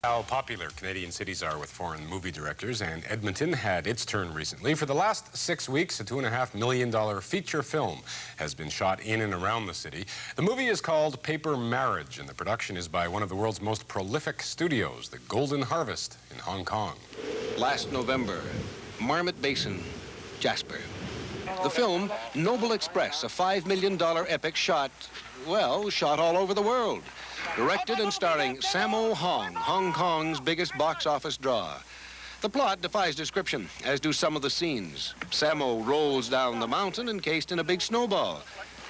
How popular Canadian cities are with foreign movie directors, and Edmonton had its turn recently. For the last 6 weeks, a $2.5 million feature film has been shot in and around the city. The movie is called Paper Marraige, and the production is by one of the world's most prolific studios, the Golden Harvest in Hong Kong. Last November, Marmot Basin, Jasper. The film, Noble Express, a $5 million epic shot all over the world. Directed and starring Sammo, Hong Kong's biggest box office draw. The plot defies description, as do some of the scenes. Sammo rolls down the mountain encased in a big snowball.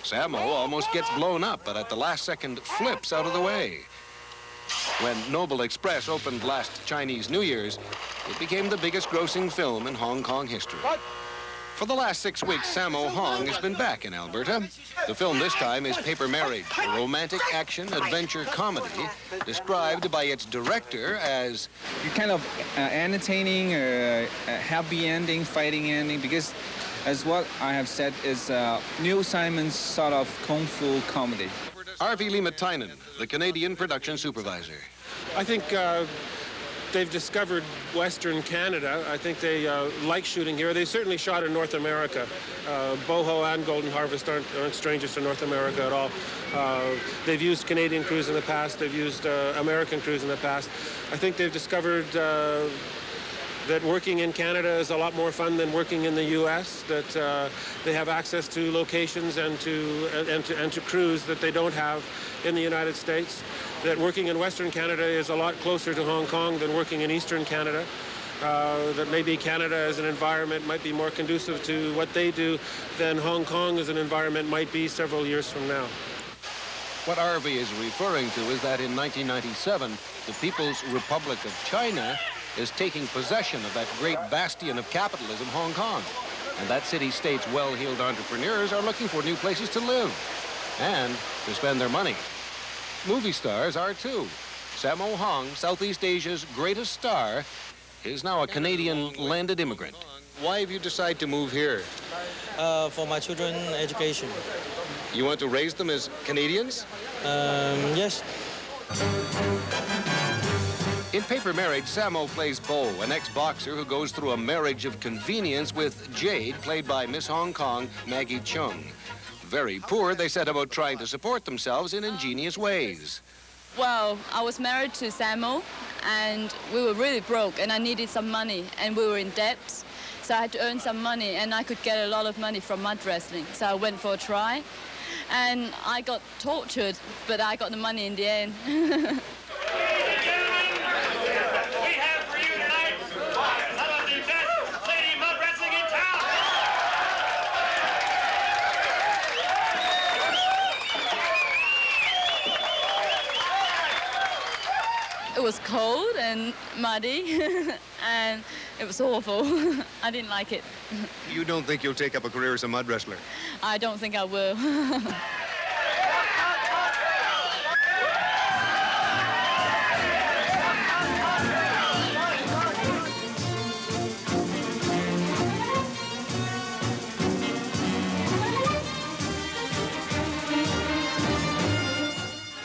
Sammo almost gets blown up, but at the last second flips out of the way. When Noble Express opened last Chinese New Year's, it became the biggest grossing film in Hong Kong history. For the last 6 weeks, Sammo Hong has been back in Alberta. The film this time is Paper Marraige, a romantic action-adventure comedy described by its director as... Kind of entertaining, happy ending, fighting ending, because as what I have said is Neil Simon's sort of kung fu comedy. R.V. Limatainen, the Canadian production supervisor. I think they've discovered Western Canada. I think they like shooting here. They certainly shot in North America. Boho and Golden Harvest aren't strangers to North America at all. They've used Canadian crews in the past. They've used American crews in the past. I think they've discovered that working in Canada is a lot more fun than working in the U.S., that they have access to locations and to crews that they don't have in the United States, that working in Western Canada is a lot closer to Hong Kong than working in Eastern Canada, that maybe Canada as an environment might be more conducive to what they do than Hong Kong as an environment might be several years from now. What RV is referring to is that in 1997, the People's Republic of China is taking possession of that great bastion of capitalism, Hong Kong. And that city-state's well-heeled entrepreneurs are looking for new places to live and to spend their money. Movie stars are too. Sammo Hong, Southeast Asia's greatest star, is now a Canadian landed immigrant. Why have you decided to move here? For my children's education. You want to raise them as Canadians? Yes. In Paper Marraige, Sammo plays Bo, an ex-boxer who goes through a marriage of convenience with Jade, played by Miss Hong Kong, Maggie Cheung. Very poor, they set about trying to support themselves in ingenious ways. Well, I was married to Sammo, and we were really broke, and I needed some money, and we were in debt. So I had to earn some money, and I could get a lot of money from mud wrestling. So I went for a try, and I got tortured, but I got the money in the end. It was cold and muddy, and it was awful. I didn't like it. You don't think you'll take up a career as a mud wrestler? I don't think I will.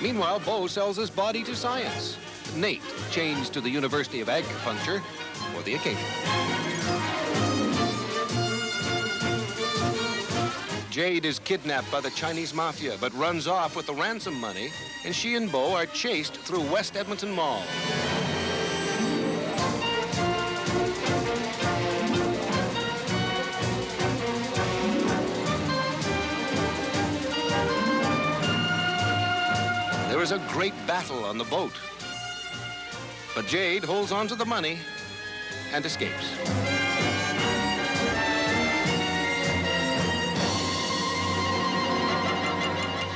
Meanwhile, Bo sells his body to science. Nate changed to the University of Acupuncture for the occasion. Jade is kidnapped by the Chinese mafia, but runs off with the ransom money, and she and Bo are chased through West Edmonton Mall. There is a great battle on the boat. But Jade holds on to the money and escapes.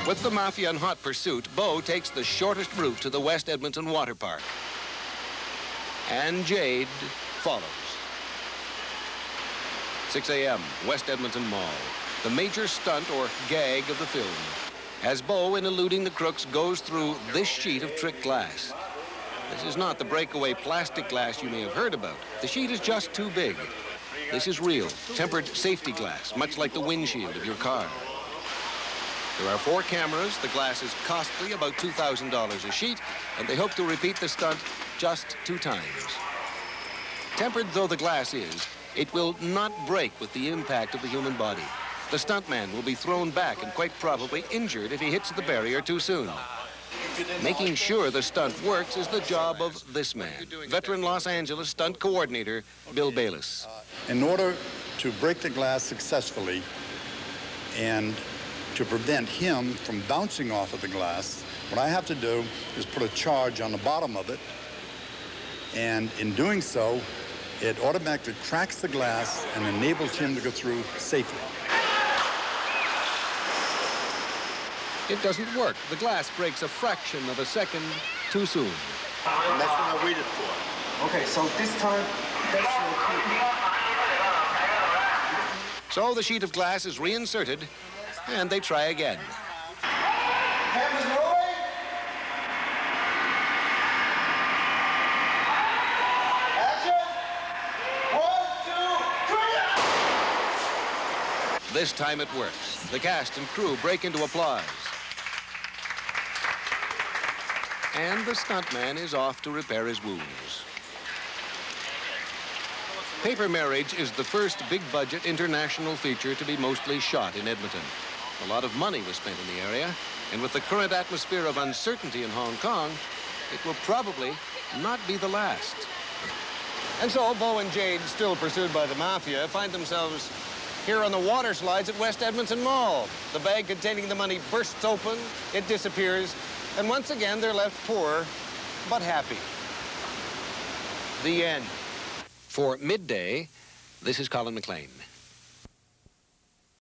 With the mafia in hot pursuit, Bo takes the shortest route to the West Edmonton Water Park. And Jade follows. 6 a.m., West Edmonton Mall, the major stunt or gag of the film, as Bo, in eluding the crooks, goes through this sheet of trick glass. This is not the breakaway plastic glass you may have heard about. The sheet is just too big. This is real, tempered safety glass, much like the windshield of your car. There are 4 cameras. The glass is costly, about $2,000 a sheet, and they hope to repeat the stunt just 2 times. Tempered though the glass is, it will not break with the impact of the human body. The stuntman will be thrown back and quite probably injured if he hits the barrier too soon. Making sure the stunt works is the job of this man, veteran Los Angeles stunt coordinator Bill Bayless. In order to break the glass successfully and to prevent him from bouncing off of the glass, what I have to do is put a charge on the bottom of it, and in doing so, it automatically cracks the glass and enables him to go through safely. It doesn't work. The glass breaks a fraction of a second too soon. And that's what I waited for. Okay, so this time, that's your key. So the sheet of glass is reinserted, and they try again. Cameras rolling. Action. 1, 2, 3. This time it works. The cast and crew break into applause. And the stuntman is off to repair his wounds. Paper Marraige is the first big-budget international feature to be mostly shot in Edmonton. A lot of money was spent in the area, and with the current atmosphere of uncertainty in Hong Kong, it will probably not be the last. And so Beau and Jade, still pursued by the mafia, find themselves here on the water slides at West Edmonton Mall. The bag containing the money bursts open, it disappears, and once again they're left poor, but happy. The end. For Midday, this is Colin McLean.